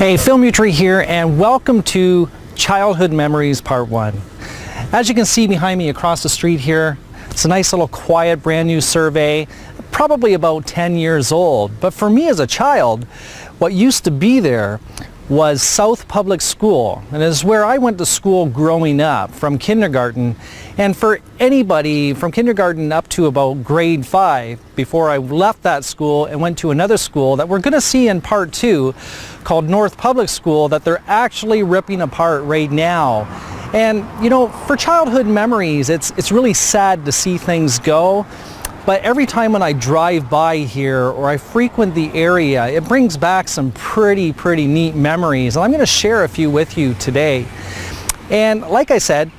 Hey, Phil Mutry here, and welcome to Childhood Memories Part 1. As you can see behind me across the street here, it's a nice little quiet brand new survey, probably about 10 years old. But for me as a child, what used to be there was South Public School, and is where I went to school growing up from kindergarten. And for anybody from kindergarten up to about grade 5, before I left that school and went to another school that we're going to see in part 2 called North Public School, that they're actually ripping apart right now. And you know, for childhood memories, it's really sad to see things go. But every time when I drive by here or I frequent the area, it brings back some pretty neat memories. And I'm going to share a few with you today. And like I said,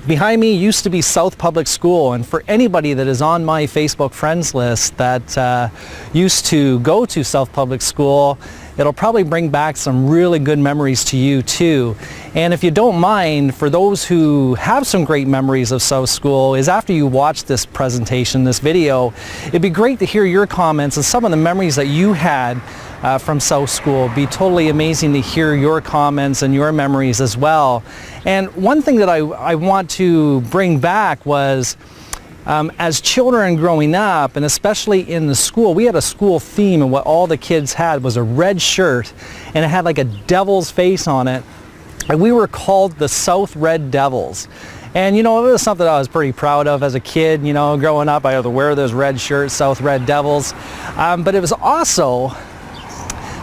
behind me used to be South Public School. And for anybody that is on my Facebook friends list that used to go to South Public School, it'll probably bring back some really good memories to you too. And if you don't mind, for those who have some great memories of South School, is after you watch this presentation, this video, it'd be great to hear your comments and some of the memories that you had from South School. It'd be totally amazing to hear your comments and your memories as well. And one thing that I want to bring back was, as children growing up, and especially in the school, we had a school theme, and what all the kids had was a red shirt, and it had like a devil's face on it, and we were called the South Red Devils. And you know, it was something I was pretty proud of as a kid. You know, growing up, I had to wear those red shirts, South Red Devils. But it was also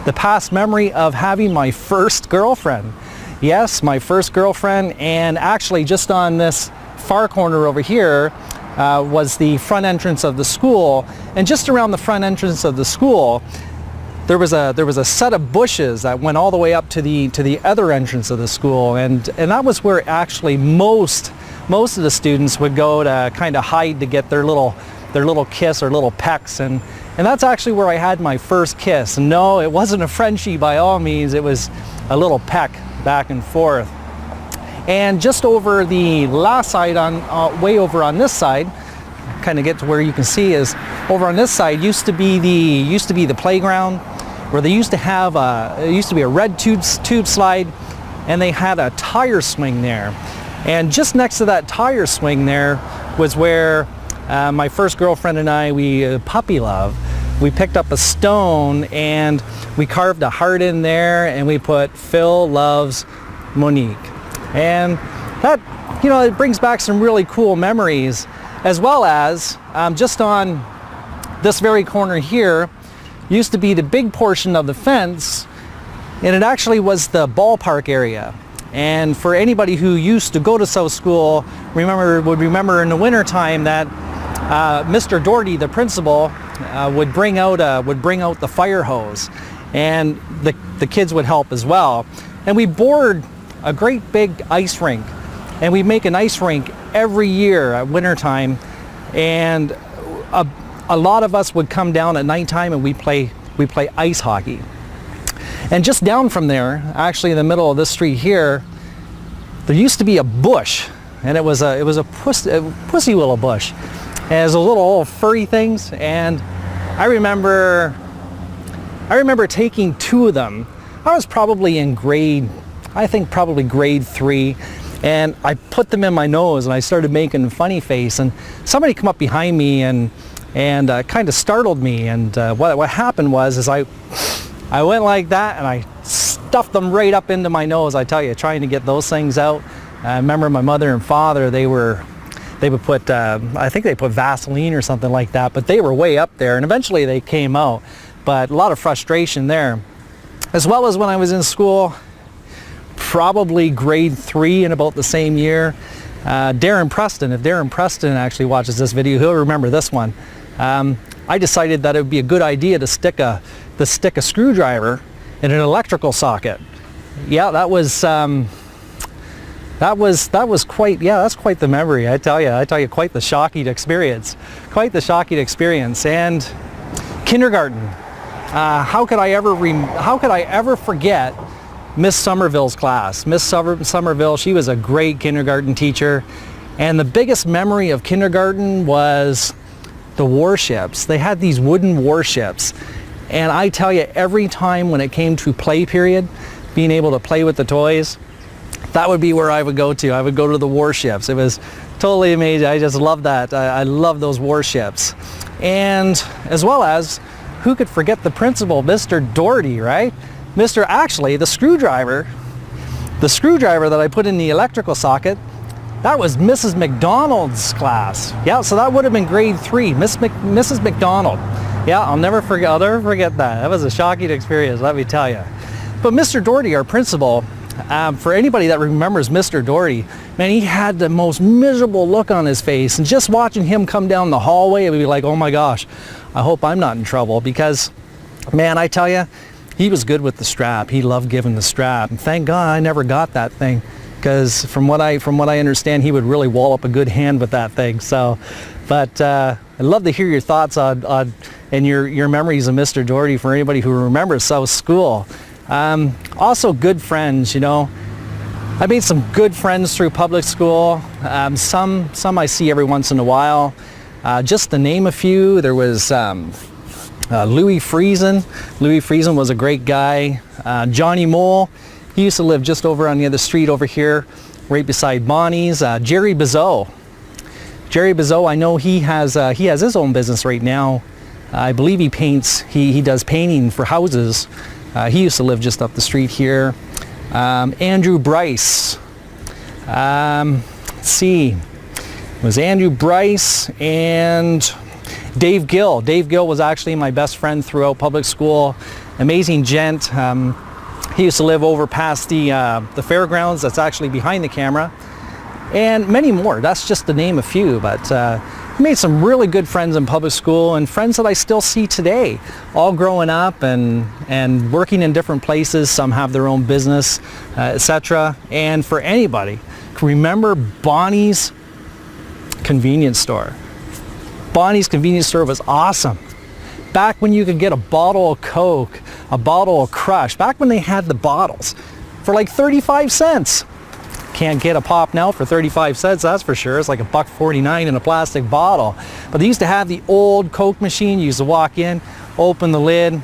the past memory of having my first girlfriend. Yes, my first girlfriend. And actually just on this far corner over here was the front entrance of the school, and just around the front entrance of the school there was a set of bushes that went all the way up to the other entrance of the school, and that was where actually most of the students would go to kind of hide to get their little kiss or little pecks, and that's actually where I had my first kiss. And no, it wasn't a Frenchie by all means, it was a little peck back and forth. And just over the last side, way over on this side, kind of get to where you can see, is over on this side used to be the playground, where they used to have it used to be a red tube slide, and they had a tire swing there. And just next to that tire swing there was where my first girlfriend and I, we puppy love. We picked up a stone and we carved a heart in there, and we put "Phil loves Monique." And that, you know, it brings back some really cool memories, as well as just on this very corner here used to be the big portion of the fence, and it actually was the ballpark area. And for anybody who used to go to South School, would remember in the winter time that Mr. Doherty, the principal, would bring out the fire hose, and the kids would help as well. And we bored a great big ice rink, and we make an ice rink every year at winter time, and a lot of us would come down at nighttime and we play ice hockey. And just down from there, actually in the middle of this street here, there used to be a bush, and it was a pussy willow bush, and it was a little old furry things. And I remember taking 2 of them. I was probably in grade 3, and I put them in my nose and I started making a funny face, and somebody come up behind me and kind of startled me. And what happened was I went like that and I stuffed them right up into my nose. I tell you, trying to get those things out. I remember my mother and father, they would put I think they put Vaseline or something like that, but they were way up there, and eventually they came out. But a lot of frustration there. As well as when I was in school, probably grade 3 in about the same year, Darren Preston, if Darren Preston actually watches this video, he'll remember this one. I decided that it would be a good idea to stick a screwdriver in an electrical socket. Yeah, that's quite the memory. I tell you, quite the shocking experience. And kindergarten. How could I ever forget Miss Somerville's class? Miss Somerville, she was a great kindergarten teacher, and the biggest memory of kindergarten was the warships. They had these wooden warships, And I tell you, every time when it came to play period, being able to play with the toys, that would be where I would go to. I would go to the warships. It was totally amazing. I just love that. I love those warships. And as well as, who could forget the principal, Mr. Doherty, right? Actually, the screwdriver that I put in the electrical socket, that was Mrs. McDonald's class. Yeah, so that would have been grade 3, Mrs. McDonald. Yeah, I'll never forget that. That was a shocking experience, let me tell you. But Mr. Doherty, our principal, for anybody that remembers Mr. Doherty, man, he had the most miserable look on his face, and just watching him come down the hallway, it would be like, oh my gosh, I hope I'm not in trouble, because, man, I tell you, he was good with the strap. He loved giving the strap, and thank God I never got that thing, because from what I understand, he would really wallop a good hand with that thing. So, but I'd love to hear your thoughts on and your memories of Mr. Doherty for anybody who remembers South School. Also good friends, you know. I made some good friends through public school. Some I see every once in a while. Just to name a few, there was Louis Friesen. Louis Friesen was a great guy. Johnny Mole, he used to live just over on the other street over here, right beside Bonnie's. Jerry Bizot. Jerry Bizot, I know he has his own business right now. I believe he paints. He does painting for houses. He used to live just up the street here. Andrew Bryce. Let's see. It was Andrew Bryce and Dave Gill. Dave Gill was actually my best friend throughout public school. Amazing gent. He used to live over past the fairgrounds. That's actually behind the camera. And many more. That's just to name a few. But made some really good friends in public school, and friends that I still see today, all growing up and working in different places. Some have their own business, etc. And for anybody, remember Bonnie's convenience store. Bonnie's convenience store was awesome. Back when you could get a bottle of Coke, a bottle of Crush, back when they had the bottles for like 35 cents. Can't get a pop now for 35 cents, that's for sure. It's like $1.49 in a plastic bottle. But they used to have the old Coke machine. You used to walk in, open the lid,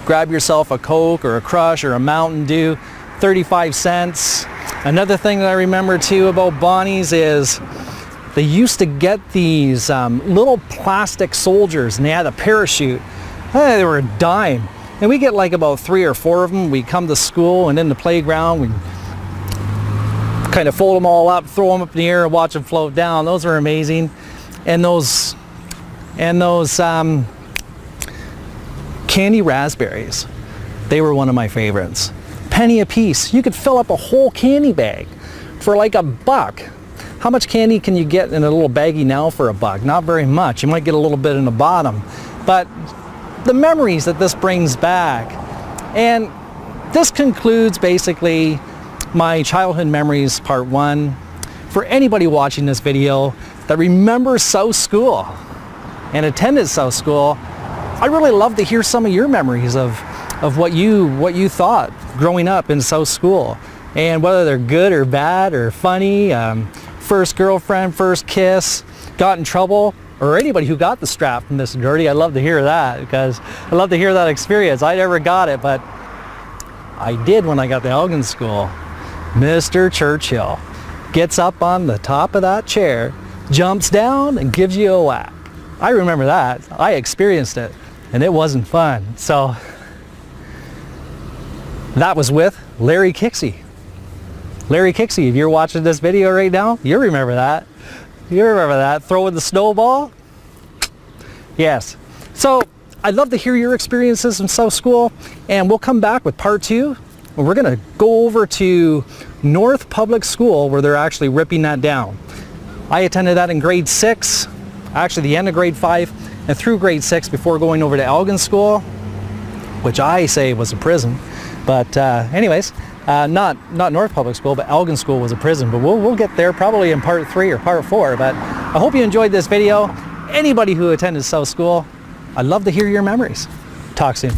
grab yourself a Coke or a Crush or a Mountain Dew, 35 cents. Another thing that I remember too about Bonnie's is they used to get these little plastic soldiers, and they had a parachute. They were a dime. And we get like about 3 or 4 of them. We'd come to school, and in the playground, we'd kind of fold them all up, throw them up in the air, and watch them float down. Those were amazing. And those candy raspberries, they were one of my favorites. Penny a piece. You could fill up a whole candy bag for like $1. How much candy can you get in a little baggie now for $1? Not very much. You might get a little bit in the bottom. But the memories that this brings back. And this concludes basically my childhood memories part 1. For anybody watching this video that remembers South School and attended South School, I'd really love to hear some of your memories of what you thought growing up in South School, and whether they're good or bad or funny. First girlfriend, first kiss, got in trouble, or anybody who got the strap from Mr. Doherty. I'd love to hear that, because I'd love to hear that experience. I never got it, but I did when I got to Elgin School. Mr. Churchill gets up on the top of that chair, jumps down, and gives you a whack. I remember that. I experienced it, and it wasn't fun. So that was with Larry Kixie. Larry Kixie, if you're watching this video right now, you remember that. You remember that, throwing the snowball? Yes. So I'd love to hear your experiences in South School, and we'll come back with part 2. And we're going to go over to North Public School, where they're actually ripping that down. I attended that in grade 6, actually the end of grade 5, and through grade 6 before going over to Elgin School, which I say was a prison. But anyways, not North Public School, but Elgin School was a prison. But we'll get there probably in part 3 or part 4. But I hope you enjoyed this video. Anybody who attended South School, I'd love to hear your memories. Talk soon.